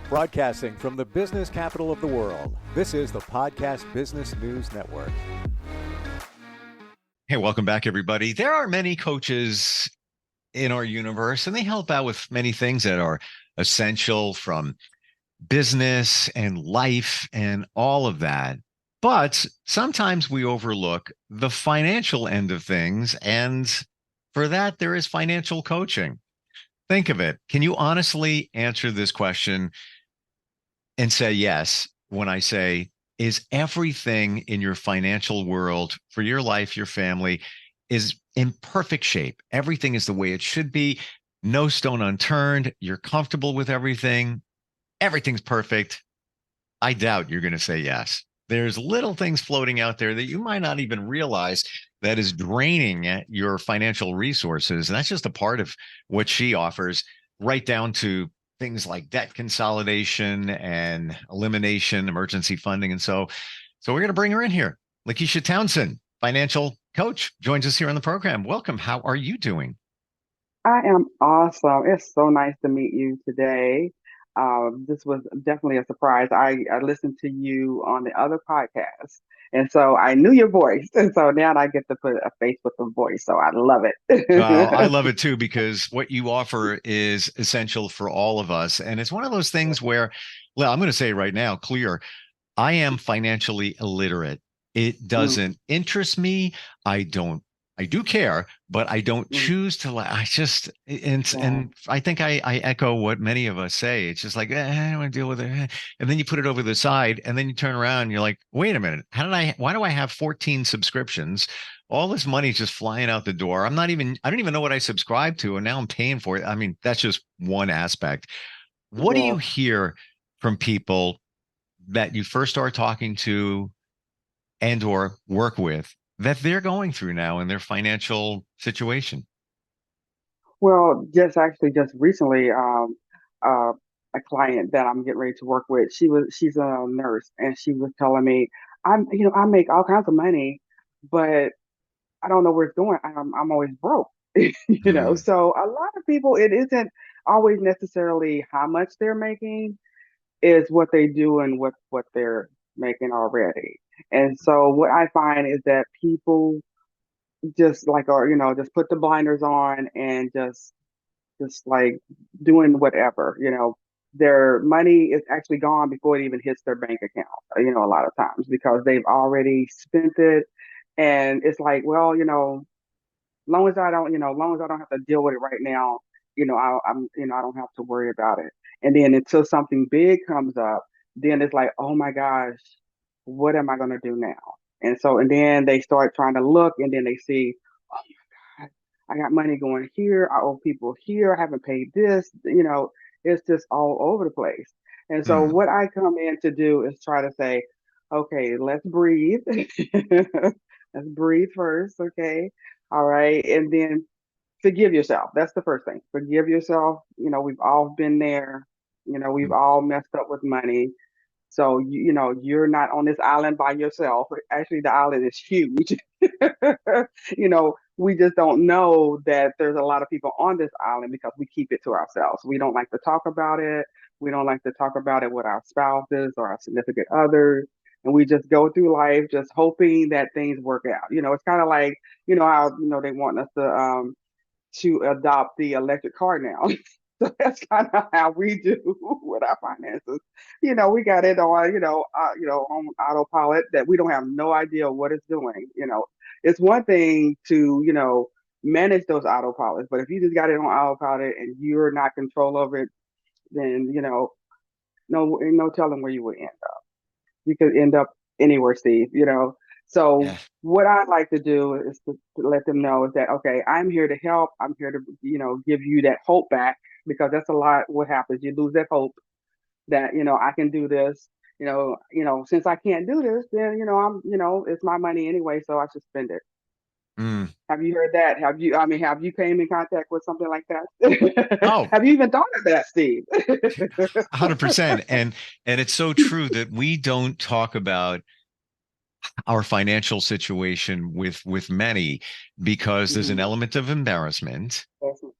Broadcasting from the business capital of the world, this is the Podcast Business News Network. Hey, welcome back, everybody. There are many coaches in our universe, and they help out with many things that are essential from business and life and all of that. But sometimes we overlook the financial end of things. And for that, there is financial coaching. Think of it. Can you honestly answer this question and say yes when I say, is everything in your financial world for your life, your family, is in perfect shape? Everything is the way it should be. No stone unturned. You're comfortable with everything. Everything's perfect. I doubt you're going to say yes. There's little things floating out there that you might not even realize that is draining at your financial resources. And that's just a part of what she offers, right down to things like debt consolidation and elimination, emergency funding. And so we're going to bring her in here. Luckisha Townsend, financial coach, joins us here on the program. Welcome. How are you doing? I am awesome. It's so nice to meet you today. This was definitely a surprise. I listened to you on the other podcast, and so I knew your voice. And so now I get to put a face with the voice. So I love Well, I it. love it too, because what you offer is essential for all of us. And it's one of those things where, well, I'm going to say right now, clear, I am financially illiterate. It Mm, doesn't interest me. I don't, I do care, but I don't mm, choose to. I just, yeah. and I think I echo what many of us say. It's just like, I don't want to deal with it. And then you put it over the side, and then you turn around and you're like, wait a minute. Why do I have 14 subscriptions? All this money's just flying out the door. I don't even know what I subscribe to. And now I'm paying for it. I mean, that's just one aspect. What do you Yes. hear from people that you first start talking to and or work with that they're going through now in their financial situation? Well, just recently, uh, a client that I'm getting ready to work with, she's a nurse, and she was telling me, I make all kinds of money, but I don't know where it's going. I'm always broke, Mm, So a lot of people, it isn't always necessarily how much they're making, is what they do and what they're making already. And so what I find is that people just like are, just put the blinders on and just like doing whatever, their money is actually gone before it even hits their bank account, a lot of times because they've already spent it. And it's like, well, long as I don't have to deal with it right now, I don't have to worry about it. And then until something big comes up, then it's like, oh my gosh, what am I going to do now? And then they start trying to look, and then they see, oh my God, I got money going here. I owe people here. I haven't paid this. It's just all over the place. And so mm, what I come in to do is try to say, okay, let's breathe. Let's breathe first, okay? All right. And then forgive yourself. That's the first thing. Forgive yourself. We've all been there. We've mm. all messed up with money. So, you're not on this island by yourself. Actually, the island is huge. We just don't know that there's a lot of people on this island because we keep it to ourselves. We don't like to talk about it. We don't like to talk about it with our spouses or our significant others. And we just go through life just hoping that things work out. It's kind of like, how, they want us to adopt the electric car now. So that's kind of how we do with our finances. We got it on, on autopilot that we don't have no idea what it's doing. It's one thing to, manage those autopilots, but if you just got it on autopilot and you're not control of it, then, no telling where you would end up. You could end up anywhere, Steve. So Yeah. what I like to do is to let them know is that, okay, I'm here to help. I'm here to, give you that hope back because that's a lot what happens. You lose that hope that, I can do this. Since I can't do this, then, it's my money anyway, so I should spend it. Mm. Have you heard that? Have you came in contact with something like that? Oh, Have you even thought of that, Steve? 100%. And it's so true that we don't talk about our financial situation with many, because there's an Mhm. element of embarrassment.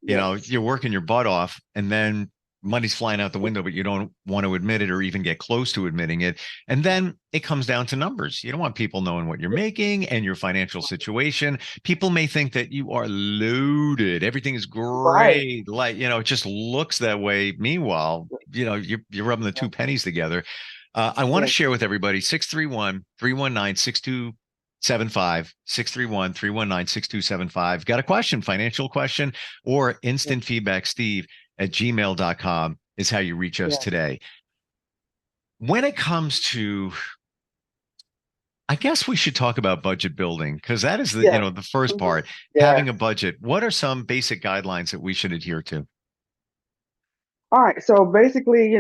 Yes. You're working your butt off, and then money's flying out the window, but you don't want to admit it or even get close to admitting it. And then it comes down to numbers. You don't want people knowing what you're making and your financial situation. People may think that you are loaded. Everything is Right. great. Like, it just looks that way. Meanwhile, you're rubbing the two pennies together. I want to Yes. share with everybody 631-319-6275, 631-319-6275. Got a question, financial question, or instant feedback, steve@gmail.com is how you reach us Yes. today. When it comes to, I guess we should talk about budget building, because that is Yes. the first Mhm. part, Yeah. having a budget. What are some basic guidelines that we should adhere to? All right. So basically,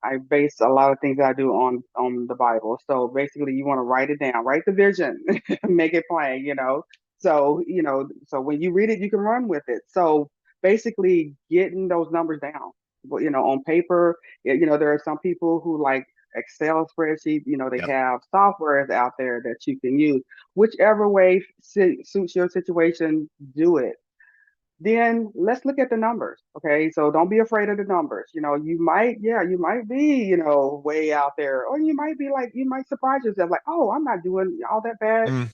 I base a lot of things that I do on the Bible. So basically, you want to write it down, write the vision, make it plain. So when you read it, you can run with it. So basically, getting those numbers down, on paper. There are some people who like Excel spreadsheet. They Yep. have softwares out there that you can use. Whichever way suits your situation, do it. Then let's look at the numbers. Okay. So don't be afraid of the numbers. You might be, way out there, or you might surprise yourself like, oh, I'm not doing all that bad, Mm,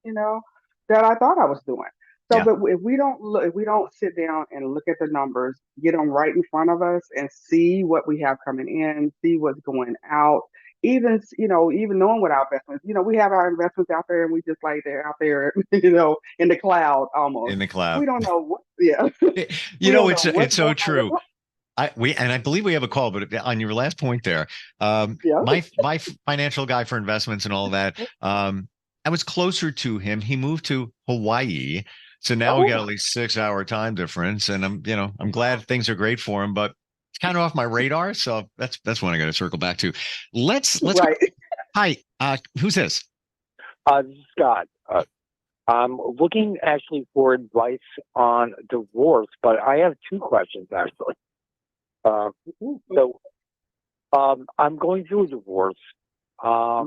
you know, that I thought I was doing. So, yeah. but if we don't sit down and look at the numbers, get them right in front of us and see what we have coming in, see what's going out, even knowing what our investments, we have our investments out there and we just like they're out there, in the cloud almost. In the cloud. We don't know what, yeah, You we know, don't it's know what's it's so going on with true. I believe we have a call, but on your last point there, yeah. my financial guy for investments and all that, I was closer to him. He moved to Hawaii, so now we got Oh, at least 6 hour time difference, and I'm glad things are great for him, but it's kind of off my radar. So that's one I got to circle back to. Let's go. right. Hi, who's this? This is Scott. I'm looking actually for advice on divorce, but I have two questions actually. Uh, so I'm going through a divorce. I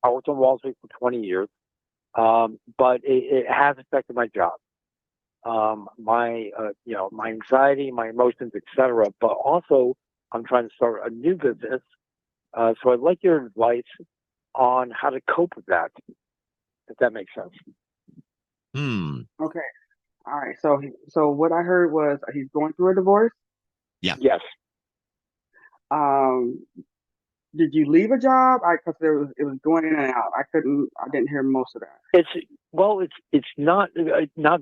worked on Wall Street for 20 years, but it has affected my job, my anxiety, my emotions, etc. But also, I'm trying to start a new business. So I'd like your advice on how to cope with that, if that makes sense. Okay. All right. So what I heard was he's going through a divorce. Yeah. Yes. Um, did you leave a job? Because it was going in and out. I didn't hear most of that. It's not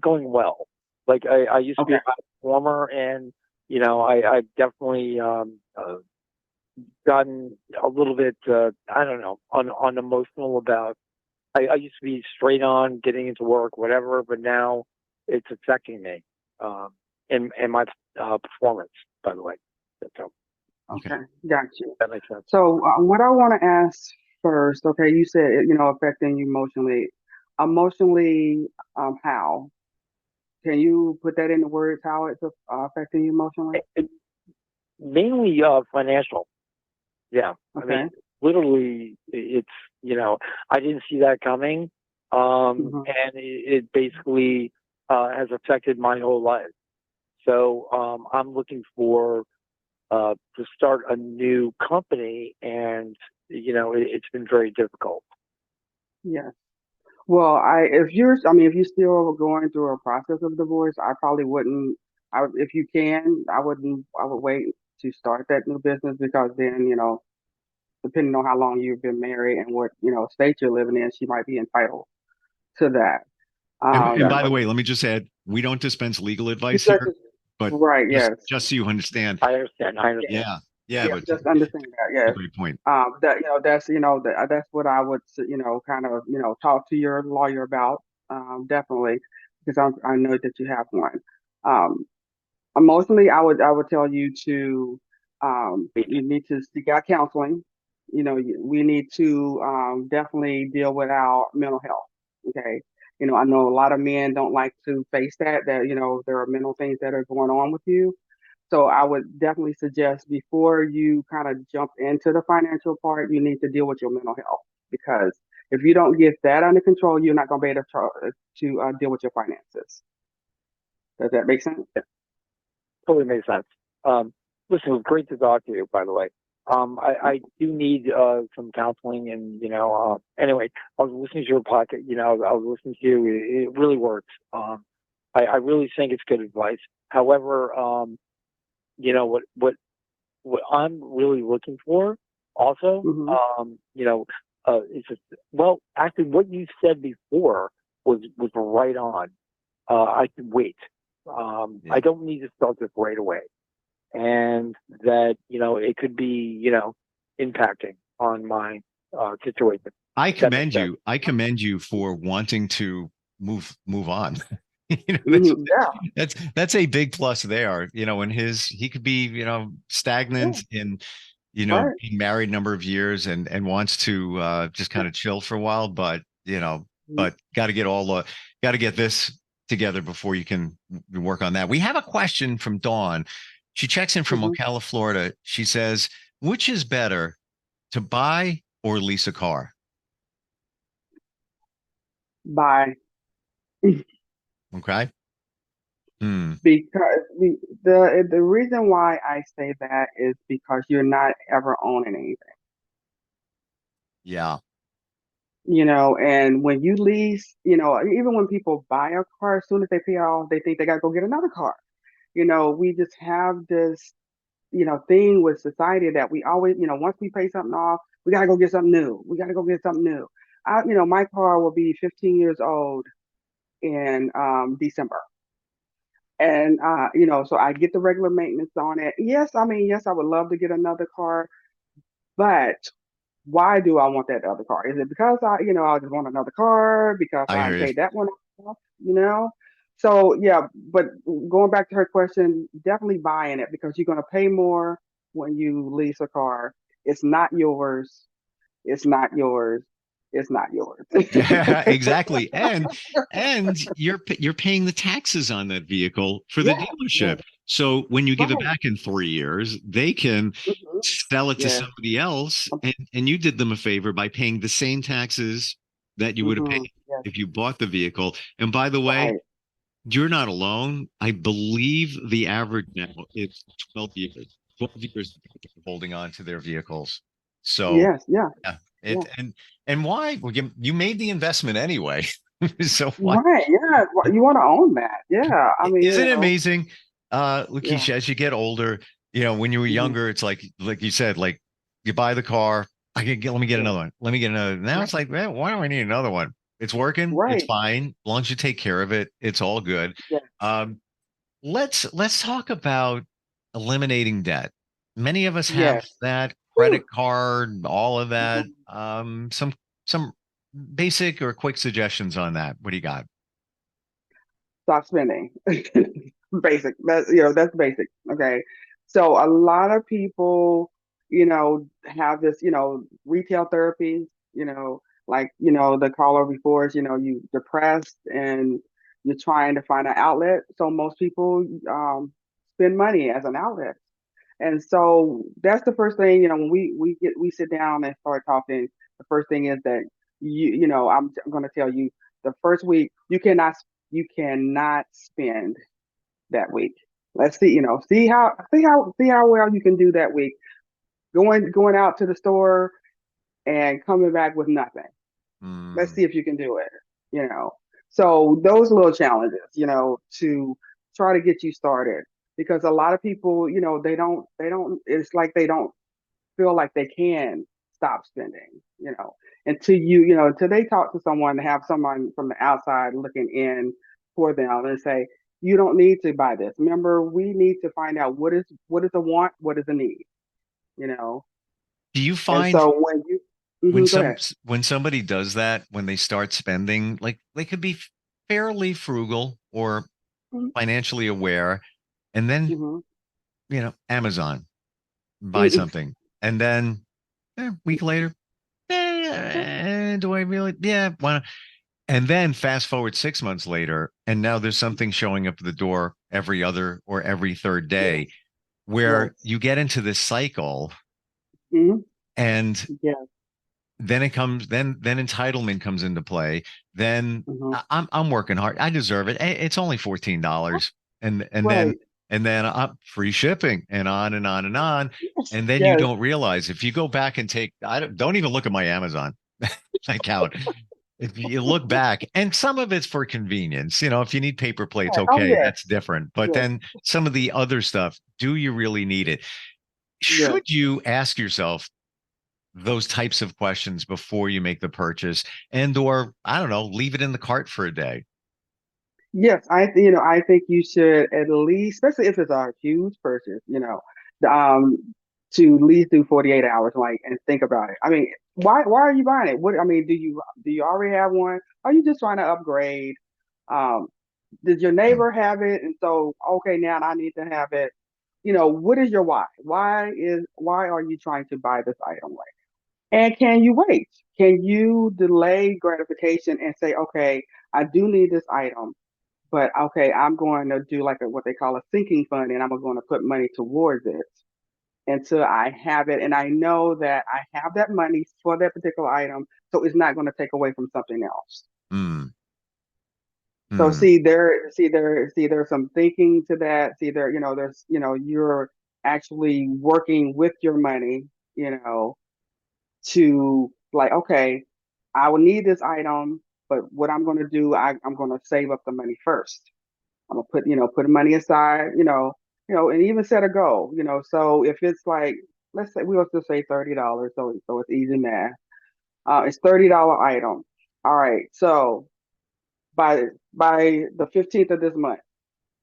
going well. Like I used to be Okay. a high performer, and I've definitely gotten a little bit I don't know unemotional about. I used to be straight on getting into work, whatever, but now it's affecting me and my performance. By the way, so Okay. Okay. Got you. that makes sense. So what I want to ask first, okay, you said affecting you emotionally. Emotionally, how? Can you put that into words? How it's affecting you emotionally? Mainly financial. Yeah, I Okay. mean, literally, it's I didn't see that coming, hmm and it basically has affected my whole life. So I'm looking for to start a new company, and it's been very difficult. Yes. Well, if you're still going through a process of divorce, I probably wouldn't. If you can, I wouldn't. I would wait to start that new business because then, depending on how long you've been married and what state you're living in, she might be entitled to that. And by Um, the way, let me just add, we don't dispense legal you advice said here, but right. just Yes. just so you understand. I understand. I Yes. understand. Yeah. Yeah, Yes. but Just understand that. a Yes. great point. That's what I would kind of talk to your lawyer about, definitely, because I know that you have one. Um, Emotionally, I would tell you to you need to seek out counseling. We need to definitely deal with our mental health. Okay. I know a lot of men don't like to face that there are mental things that are going on with you. So I would definitely suggest before you kind of jump into the financial part, you need to deal with your mental health because if you don't get that under control, you're not going to be able to deal with your finances. Does that make sense? Totally makes sense. Um, Listen, it was great to talk to you, by the way. I do need some counseling, and anyway, I was listening to your podcast. I was listening to you. It really works. I really think it's good advice. However, what I'm really looking for also, is just, well, actually, what you said before was right on. I can wait. I don't need to start this right away, and that it could be impacting on my situation. I That makes commend sense. you. I commend you for wanting to move on. Yeah. That's a big plus there. And he could be, Yeah. stagnant in, Right. being married a number of years and wants to just kind of chill for a while, but Mhm. got to get this together before you can work on that. We have a question from Dawn. She checks in from Mhm. Ocala, Florida. She says, which is better, to buy or lease a car? Bye. Okay. Hmm. Because the reason why I say that is because you're not ever owning anything, Yeah. and when you lease, even when people buy a car, as soon as they pay off, they think they got to go get another car. We just have this, thing with society that we always, once we pay something off, we got to go get something new. We got to go get something new. My car will be 15 years old in December. And so I get the regular maintenance on it. Yes, I mean, yes, I would love to get another car, but why do I want that other car? Is it because I just want another car because I I hear you. paid that one off? So yeah, but going back to her question, definitely buying it because you're gonna pay more when you lease a car. It's not yours. It's not yours. It's not yours. Yeah, exactly. And you're paying the taxes on that vehicle for the Yeah, yeah, dealership. So when you give it right. back in 3 years, they can Hmm. sell it to Yes. somebody else, and you did them a favor by paying the same taxes that you would have paid Yes. if you bought the vehicle. And by the way, Right. you're not alone. I believe the average now is 12 years. 12 years holding on to their vehicles. So Yes. Yeah. yeah, Yeah. and why? Well, you made the investment anyway. So why? Right. Yeah. You want to own that. Yeah. I mean, Isn't it amazing, yeah. Luckisha, as you get older, when you were Hmm. younger, it's like you said, like you buy the car, let me get Yeah. another one. Let me get another. Now Right. it's like, man, why do I need another one? It's working, it's Right. fine. As long as you take care of it, it's all good. Yeah. Um, let's talk about eliminating debt. Many of us have Yes. that Whew. credit card, all of that. Mhm. Some basic or quick suggestions on that. What do you got? Stop spending. Basic. That's basic. Okay. So a lot of people, have this, retail therapy, like, the caller before is, you depressed and you're trying to find an outlet. So most people spend money as an outlet. And so that's the first thing, when we sit down and start talking, the first thing is that I'm going to tell you the first week you cannot spend that week. Let's see, see how well you can do that week. Going out to the store and coming back with nothing. Let's Mm, see if you can do it. You know. So those little challenges, to try to get you started because a lot of people, they don't it's like they don't feel like they can stop spending, until they talk to someone, to have someone from the outside looking in for them and say, you don't need to buy this. Remember, we need to find out what is a want, what is a need, you know. do you And find so go ahead. when somebody does that, when they start spending, like they could be fairly frugal or financially aware, and then Mm-hmm. Amazon buy Mm-hmm. something, and then a week later, do I really? Yeah, why not? And then fast forward 6 months later, and now there's something showing up at the door every other or every third Yes, day, where yes. you get into this cycle, Mm-hmm. and Yes. then it comes, then entitlement comes into play. Then Mm-hmm. I'm working hard, I deserve it. It's only $14, and then Right. and then free shipping, and on and on and on. And then you Yes. don't realize, if you go back and take, I don't even look at my Amazon account. If you look back, and some of it's for convenience, if you need paper plates, Oh, okay, yes. that's different. But Yes. then some of the other stuff, do you really need it? Yes. Should you ask yourself those types of questions before you make the purchase, or I don't know, leave it in the cart for a day? Yes, I think you should at least, especially if it's a huge purchase, um, to at least do 48 hours, like, and think about it. I mean, why are you buying it? Do you already have one? Are you just trying to upgrade? Um, did your Hmm. neighbor have it? And so, okay, now I need to have it. What is your why? Why are you trying to buy this item right? And can you wait? Can you delay gratification and say, okay, I do need this item, but okay, I'm going to do like what they call a sinking fund, and I'm going to put money towards it until I have it, and I know that I have that money for that particular item, so it's not going to take away from something else. Hmm. So Hmm. there's some thinking to that. You're actually working with your money, you know, to like, okay, I will need this item, but what I'm going to do, I'm going to save up the money first. I'm gonna put money aside, and even set a goal, So if it's like, let's say we will just say $30, so it's easy math. It's $30 item. All right, so by by the 15th of this month,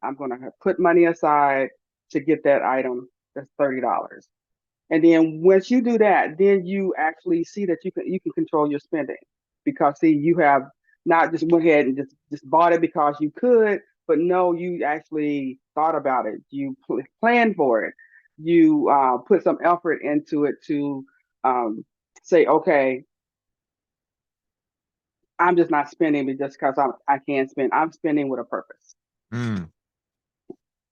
I'm gonna put money aside to get that item. That's $30. And then once you do that, then you actually see that you can control your spending, because see, you have not just went ahead and just bought it because you could, but no, you actually thought about it. You planned for it. You put some effort into it to um, say, okay, I'm just not spending it just because I can spend. I'm spending with a purpose. Hmm.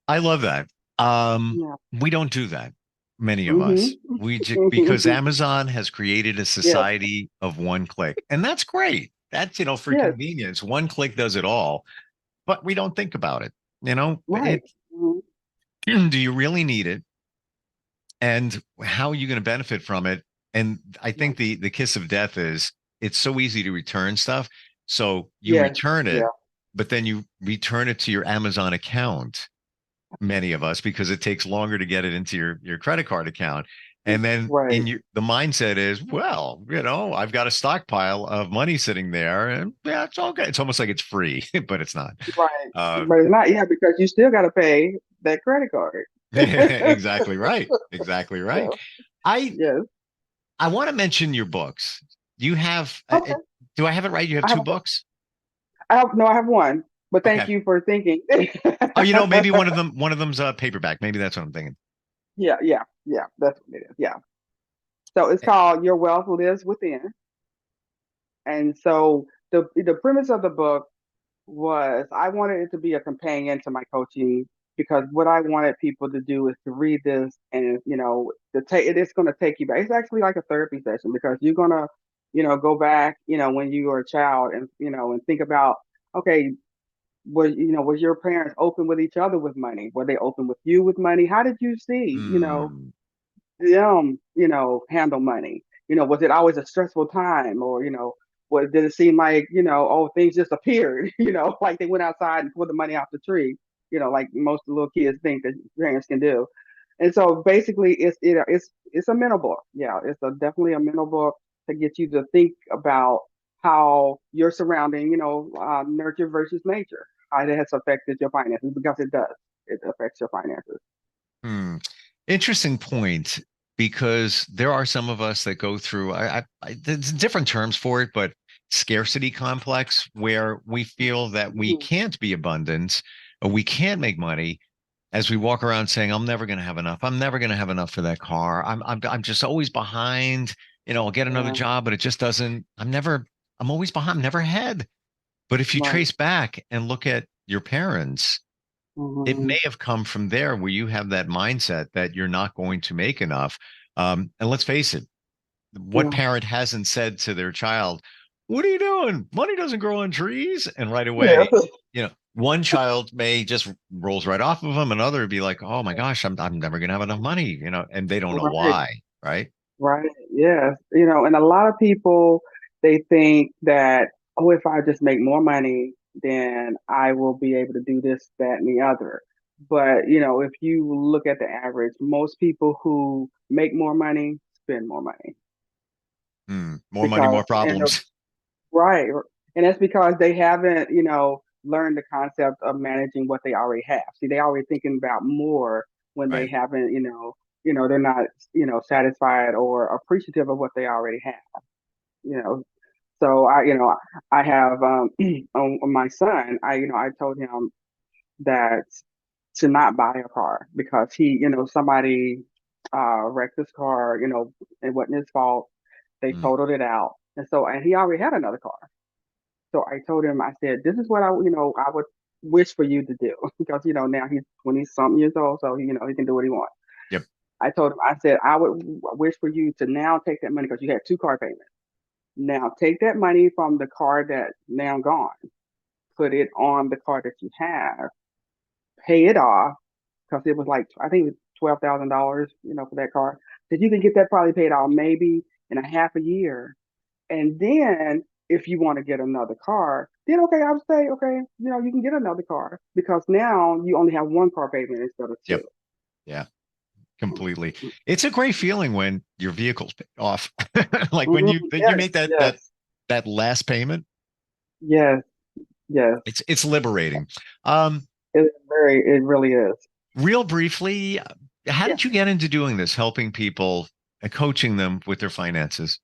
I love that. Yeah. We don't do that, many of us. Mm-hmm. Because Amazon has created a Yes. society of one click, and that's great. That's, for Yes. convenience. One click does it all, but we don't think about it. Right. Mhm. Do you really need it? And how are you going to benefit from it? And I think Right. the kiss of death is, it's so easy to return stuff. So you Yes. return Yeah. it, but then you return it to your Amazon account, many of us, because it takes longer to get it into your credit card account. And then Right. the mindset is, well, I've got a stockpile of money sitting there, and yeah, it's okay. It's almost like it's free, but it's not. Right. Uh, But it's not, yeah, because you still got to pay that credit card. exactly right. Exactly right. So, I yes. I want to mention your books. You have, Okay. do I have it right? You have I have two a book. books? No, I have one, but thank Okay. you for thinking. Oh, maybe one of them's a paperback. Maybe that's what I'm thinking. Yeah, yeah, yeah. That's what it is. Yeah. So it's called Your Wealth Lives Within. And so the premise of the book was, I wanted it to be a companion to my coaching, because what I wanted people to do is to read this, and it's going to take you back. It's actually like a therapy session, because you're going to go back, when you were a child, and and think about, okay, was your parents open with each other with money? Were they open with you with money? How did you see Hmm. them handle money? Was it always a stressful time, or did it seem like, oh, things just appeared, like they went outside and pulled the money off the tree, like most little kids think that parents can do. And so basically, it's a mental book. Yeah, it's definitely a mental book to get you to think about how your surrounding, nurture versus nature, how it has affected your finances, because it does. It affects your finances. Hmm. Interesting point, because there are some of us that go through, there's different terms for it, but scarcity complex, where we feel that we Mhm. can't be abundant, or we can't make money, as we walk around saying, I'm never going to have enough. I'm never going to have enough for that car. I'm just always behind. I'll get another Yeah. job, but it just doesn't. I'm always behind. I'm never ahead. But if you Right. trace back and look at your parents, it Hmm. may have come from there, where you have that mindset that you're not going to make enough. And let's face it, what Yeah. parent hasn't said to their child, what are you doing? Money doesn't grow on trees. And right Yeah. away, one child may just rolls right off of them. Another would be like, oh my gosh, I'm never going to have enough money, and they don't know Right. why. Right. Right. Yes. And a lot of people, they think that, oh, if I just make more money, then I will be able to do this, that, and the other. But, if you look at the average, most people who make more money spend more money More money, because, more problems. right. And that's because they haven't, learned the concept of managing what they already have. See, they already thinking about more when they Right. haven't, they're not, satisfied or appreciative of what they already have. you know. So I have on my son. I told him that to not buy a car because somebody wrecked his car. It wasn't his fault. They Mm, totaled it out, and he already had another car. So I told him, I said, this is what I would wish for you to do because now he's 20 something years old, so he can do what he wants. yep. I told him, I said, I would wish for you to now take that money because you had two car payments. Now take that money from the car that now gone, put it on the car that you have, pay it off because it was like I think it was $12,000, for that car. That you can get that probably paid off maybe in a half a year, and then if you want to get another car, then okay, I would say okay, you can get another car because now you only have one car payment instead of two. Yep. Yeah. Completely. It's a great feeling when your vehicle's paid off. Like when you Yes, make that that yes, that last payment, yes, yes. it's liberating. Um, It really is. Real briefly, how Yeah. did you get into doing this, helping people and coaching them with their finances?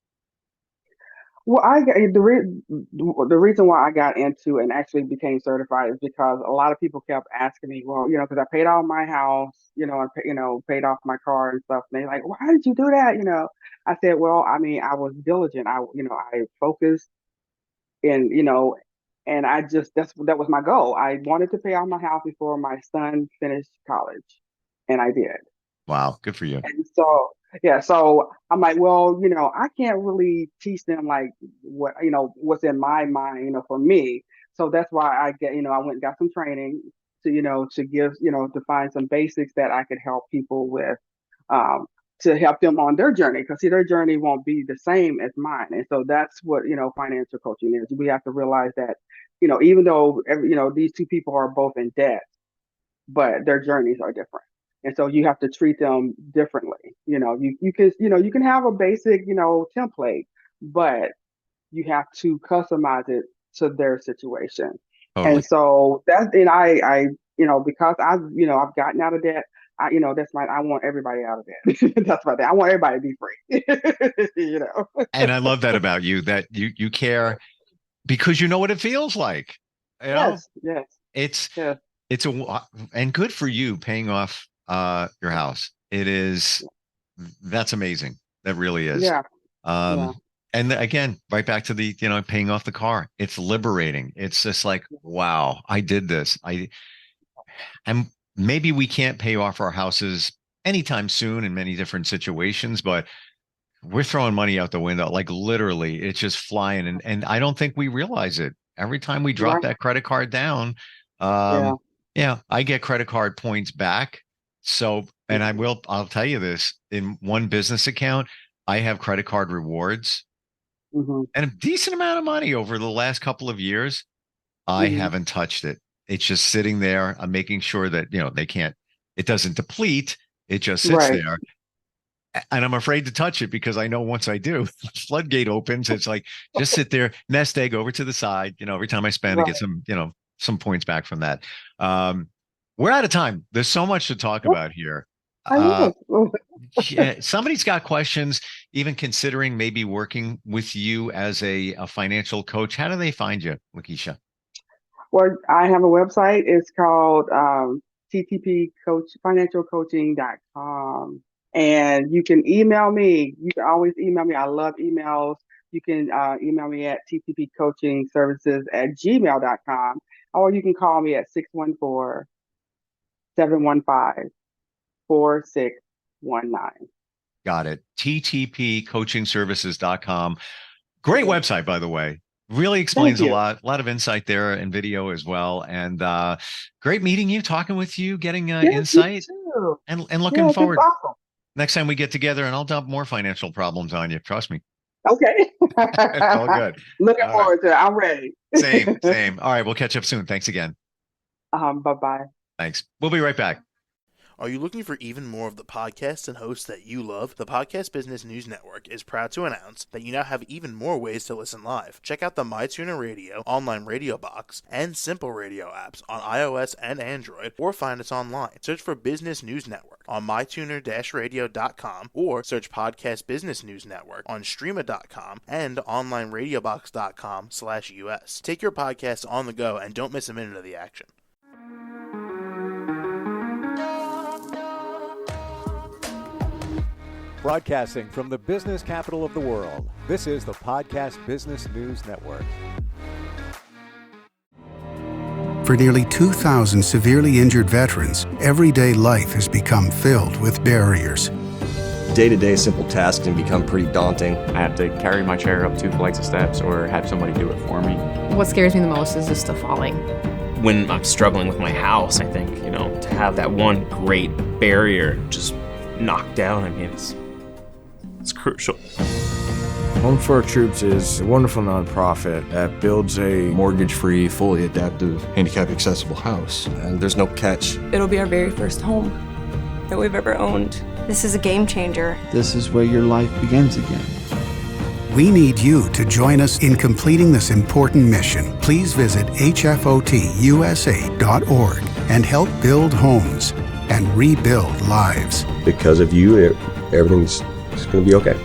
Well, the reason why I got into and actually became certified is because a lot of people kept asking me, well, because I paid off my house, and paid off my car and stuff. And they like, why did you do that? I said, well, I mean, I was diligent. I focused and and I just that was my goal. I wanted to pay off my house before my son finished college, and I did. Wow, good for you. And so, yeah, so I'm like, well, I can't really teach them like what's in my mind, for me. So that's why I went and got some training to give, to find some basics that I could help people with, um, to help them on their journey. Because see, their journey won't be the same as mine. And so that's what, financial coaching is. We have to realize that, even though, these two people are both in debt, but their journeys are different. And so you have to treat them differently. You can have a basic, template, but you have to customize it to their situation. And Totally. so because I've gotten out of debt. That's I want everybody out of debt. That's my thing. I want everybody to be free. And I love that about you, that you care because you know what it feels like. You know, Yes, yes, it's yes, it's and good for you paying off your house. It is That's amazing. That really is. yeah, yeah, Um, and again, right back to the, paying off the car. It's liberating. It's just like, wow, I did this. And maybe we can't pay off our houses anytime soon in many different situations, but we're throwing money out the window. Like literally, it's just flying. And I don't think we realize it. Every time we drop right, that credit card down, yeah. yeah, I get credit card points back. So, and Mhm, I'll tell you this, in one business account, I have credit card rewards mhm, and a decent amount of money over the last couple of years. I mhm. haven't touched it. It's just sitting there. I'm making sure that, it doesn't deplete. It just sits Right. there. And I'm afraid to touch it because I know once I do, the floodgate opens. It's like, just sit there, nest egg over to the side. Every time I spend, I get Right. some points back from that. Um, we're out of time. There's so much to talk Well, about here. I Uh, will. yeah, somebody's got questions, even considering maybe working with you as a financial coach. How do they find you, Luckisha? Well, I have a website. It's called TTP Coach financialcoaching.com. And you can email me. You can always email me. I love emails. You can email me at ttpcoachingservices@gmail.com, or you can call me at 614-715-4619. Got it. TTPcoachingservices.com. Great website, by the way. Really explains Thank a you. lot of insight there in video as well. And great meeting you, talking with you, getting Yes, you insight, too. and looking Yes, it's forward awesome. next time we get together, and I'll dump more financial problems on you. Trust me. Okay. It's all good. Looking All right. forward to it. I'm ready. Same. All right. We'll catch up soon. Thanks again. Bye-bye. Thanks. We'll be right back. Are you looking for even more of the podcasts and hosts that you love? The Podcast Business News Network is proud to announce that you now have even more ways to listen live. Check out the MyTuner Radio, online radio box, and Simple Radio apps on iOS and Android, or find us online. Search for Business News Network on mytuner-radio.com, or search Podcast Business News Network on streama.com and onlineradiobox.com/US. Take your podcast on the go and don't miss a minute of the action. Broadcasting from the business capital of the world, this is the Podcast Business News Network. For nearly 2,000 severely injured veterans, everyday life has become filled with barriers. Day-to-day simple tasks can become pretty daunting. I have to carry my chair up 2 flights of steps or have somebody do it for me. What scares me the most is just the falling. When I'm struggling with my house, I think, to have that one great barrier just knocked down, it's crucial. Home for Our Troops is a wonderful nonprofit that builds a Mortgage-free, fully adaptive, handicap-accessible house. And there's no catch. It'll be our very first home that we've ever owned. This is a game changer. This is where your life begins again. We need you to join us in completing this important mission. Please visit hfotusa.org and help build homes and rebuild lives. Because of you, everything's going to be okay.